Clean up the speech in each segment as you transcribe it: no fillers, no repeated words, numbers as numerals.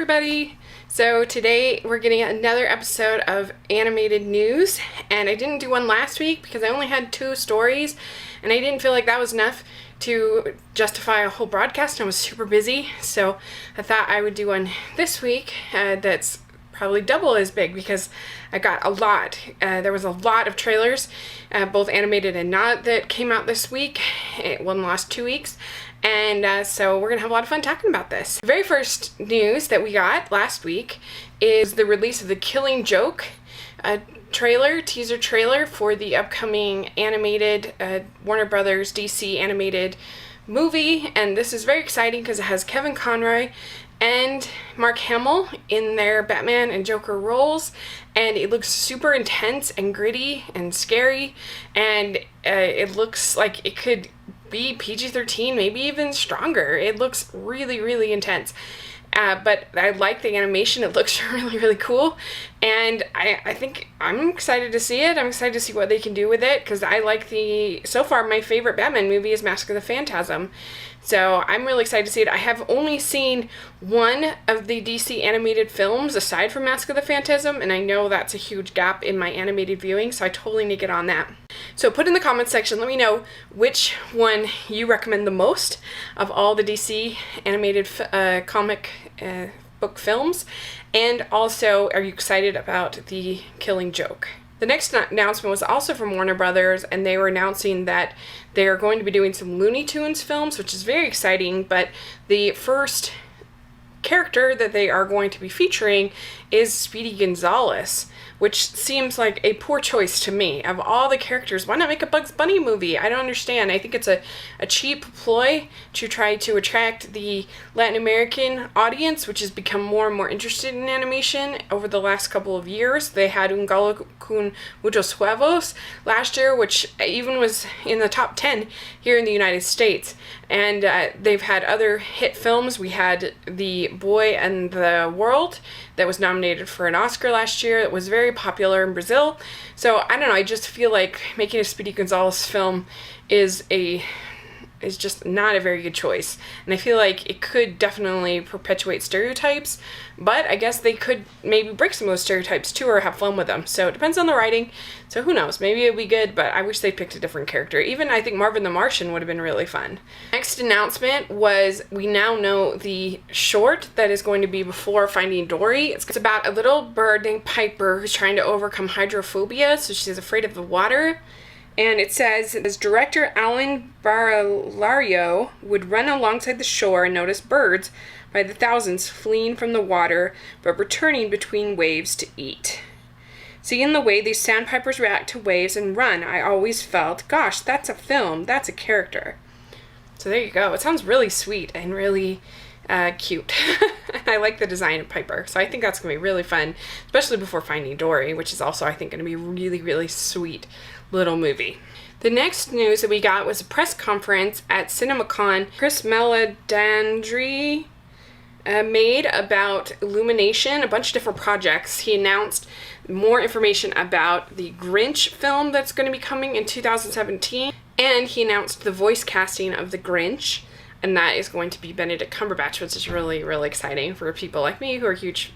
everybody! So today we're getting another episode of animated news, and I didn't do one last week because I only had 2 stories and I didn't feel like that was enough to justify a whole broadcast. I was super busy, so I thought I would do one this week that's probably double as big because I got a lot. There was a lot of trailers, both animated and not, that came out this week, in the last 2 weeks. And so we're going to have a lot of fun talking about this. The very first news that we got last week is the release of The Killing Joke teaser trailer for the upcoming animated Warner Brothers DC animated movie. And this is very exciting because it has Kevin Conroy and Mark Hamill in their Batman and Joker roles, and it looks super intense and gritty and scary, and it looks like it could be PG-13, maybe even stronger. It looks really, really intense. But I like the animation. It looks really, really cool. And I think I'm excited to see it. I'm excited to see what they can do with it, because I like so far, my favorite Batman movie is Mask of the Phantasm. So I'm really excited to see it. I have only seen one of the DC animated films aside from Mask of the Phantasm, and I know that's a huge gap in my animated viewing, so I totally need to get on that. So put in the comments section, let me know which one you recommend the most of all the DC animated comic book films, and also, are you excited about The Killing Joke? The next announcement was also from Warner Brothers, and they were announcing that they're going to be doing some Looney Tunes films, which is very exciting, but the first character that they are going to be featuring is Speedy Gonzales, which seems like a poor choice to me. Of all the characters, why not make a Bugs Bunny movie? I don't understand. I think it's a cheap ploy to try to attract the Latin American audience, which has become more and more interested in animation over the last couple of years. They had Un Gallo con Muchos Huevos last year, which even was in the top 10 here in the United States. And they've had other hit films. We had The Boy and the World that was nominated for an Oscar last year. It was very popular in Brazil. So I don't know, I just feel like making a Speedy Gonzales film is just not a very good choice. And I feel like it could definitely perpetuate stereotypes, but I guess they could maybe break some of those stereotypes too, or have fun with them. So it depends on the writing. So who knows? Maybe it'd be good, but I wish they picked a different character. Even I think Marvin the Martian would have been really fun. Next announcement was, we now know the short that is going to be before Finding Dory. It's about a little bird named Piper who's trying to overcome hydrophobia, so she's afraid of the water. And it says, as director Alan Baralario would run alongside the shore and notice birds by the thousands fleeing from the water, but returning between waves to eat. Seeing the way these sandpipers react to waves and run, I always felt, gosh, that's a film, that's a character. So there you go. It sounds really sweet and really cute. I like the design of Piper, so I think that's going to be really fun, especially before Finding Dory, which is also, I think, going to be really, really sweet little movie. The next news that we got was a press conference at CinemaCon. Chris Meledandri made about Illumination, a bunch of different projects. He announced more information about the Grinch film that's going to be coming in 2017, and he announced the voice casting of the Grinch, and that is going to be Benedict Cumberbatch, which is really, really exciting for people like me who are huge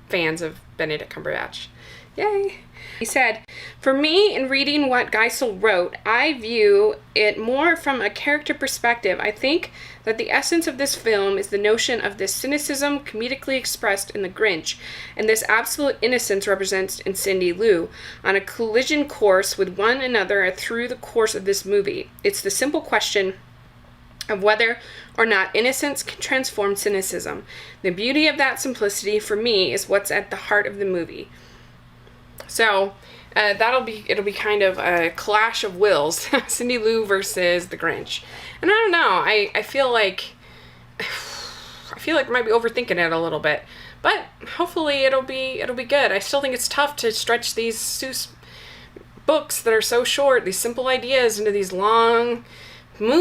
fans of Benedict Cumberbatch. Yay! He said, for me, in reading what Geisel wrote, I view it more from a character perspective. I think that the essence of this film is the notion of this cynicism comedically expressed in The Grinch, and this absolute innocence represented in Cindy Lou, on a collision course with one another through the course of this movie. It's the simple question of whether or not innocence can transform cynicism. The beauty of that simplicity, for me, is what's at the heart of the movie. So it'll be kind of a clash of wills, Cindy Lou versus the Grinch. And I don't know, I feel like I might be overthinking it a little bit, but hopefully it'll be good. I still think it's tough to stretch these Seuss books that are so short, these simple ideas, into these long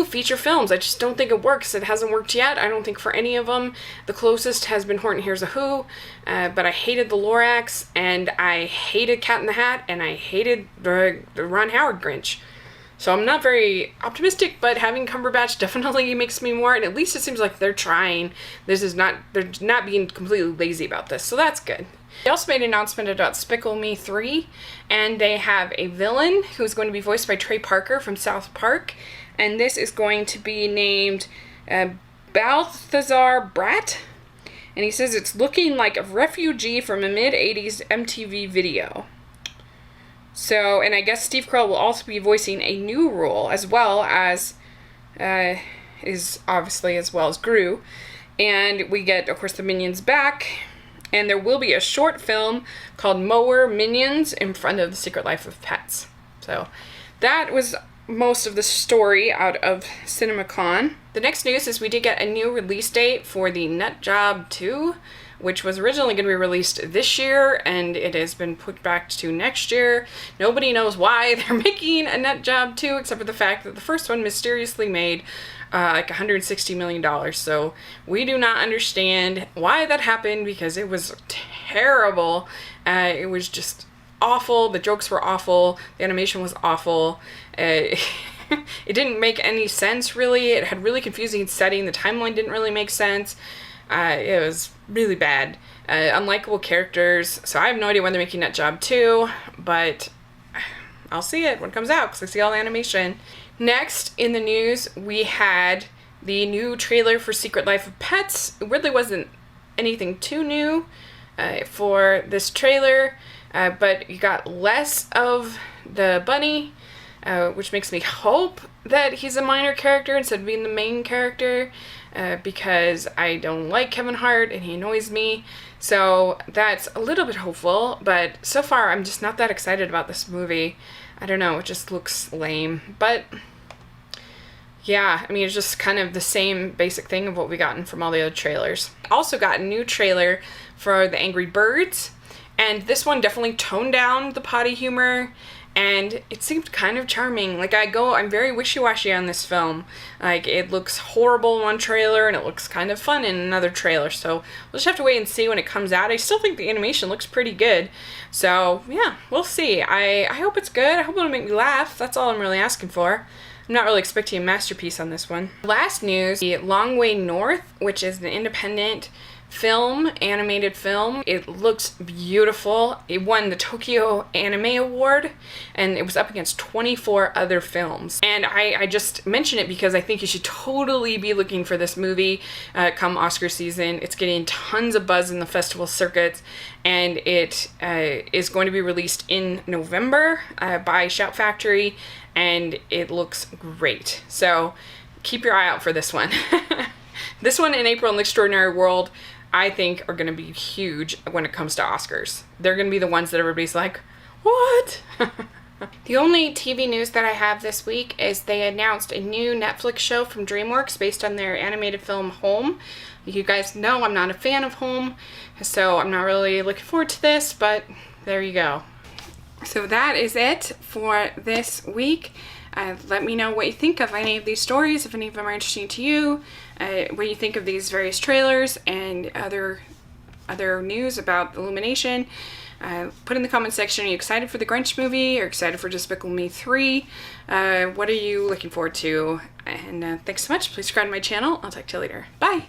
feature films. I just don't think it works. It hasn't worked yet. I don't think for any of them. The closest has been Horton Hears a Who, but I hated the Lorax, and I hated Cat in the Hat, and I hated the Ron Howard Grinch. So I'm not very optimistic, but having Cumberbatch definitely makes me more, and at least it seems like they're trying. They're not being completely lazy about this, so that's good. They also made an announcement about Despicable Me 3, and they have a villain who's going to be voiced by Trey Parker from South Park, and this is going to be named Balthazar Brat, and he says it's looking like a refugee from a mid-80s MTV video. So, and I guess Steve Carell will also be voicing a new role, as well as Gru. And we get, of course, the Minions back. And there will be a short film called Mower Minions in front of The Secret Life of Pets. So, that was most of the story out of CinemaCon. The next news is we did get a new release date for the Nut Job 2, which was originally going to be released this year, and it has been put back to next year. Nobody knows why they're making a Nut Job 2, except for the fact that the first one mysteriously made like $160 million. So we do not understand why that happened, because it was terrible. It was just awful. The jokes were awful. The animation was awful. It didn't make any sense, really. It had really confusing setting. The timeline didn't really make sense. It was really bad. Unlikable characters. So I have no idea when they're making Nut Job 2, but I'll see it when it comes out because I see all the animation. Next in the news, we had the new trailer for Secret Life of Pets. It really wasn't anything too new for this trailer, but you got less of the bunny, which makes me hope that he's a minor character instead of being the main character. Because I don't like Kevin Hart and he annoys me. So that's a little bit hopeful, but so far I'm just not that excited about this movie. I don't know, it just looks lame. But yeah, I mean, it's just kind of the same basic thing of what we gotten from all the other trailers. Also got a new trailer for The Angry Birds, and this one definitely toned down the potty humor. And it seemed kind of charming. Like, I'm very wishy-washy on this film. Like, it looks horrible in one trailer, and it looks kind of fun in another trailer. So, we'll just have to wait and see when it comes out. I still think the animation looks pretty good. So, yeah, we'll see. I hope it's good. I hope it'll make me laugh. That's all I'm really asking for. I'm not really expecting a masterpiece on this one. Last news, The Long Way North, which is an independent animated film. It looks beautiful. It won the Tokyo Anime Award, and it was up against 24 other films. And I just mention it because I think you should totally be looking for this movie come Oscar season. It's getting tons of buzz in the festival circuits, and it is going to be released in November by Shout Factory, and it looks great. So keep your eye out for this one. This one in April in The Extraordinary World, I think, are going to be huge when it comes to Oscars. They're going to be the ones that everybody's like, what? The only TV news that I have this week is they announced a new Netflix show from DreamWorks based on their animated film Home. You guys know I'm not a fan of Home, so I'm not really looking forward to this, but there you go. So that is it for this week. Let me know what you think of any of these stories, if any of them are interesting to you, what you think of these various trailers and other news about Illumination. Put in the comment section, are you excited for the Grinch movie or excited for Despicable Me 3? What are you looking forward to? And thanks so much. Please subscribe to my channel. I'll talk to you later. Bye!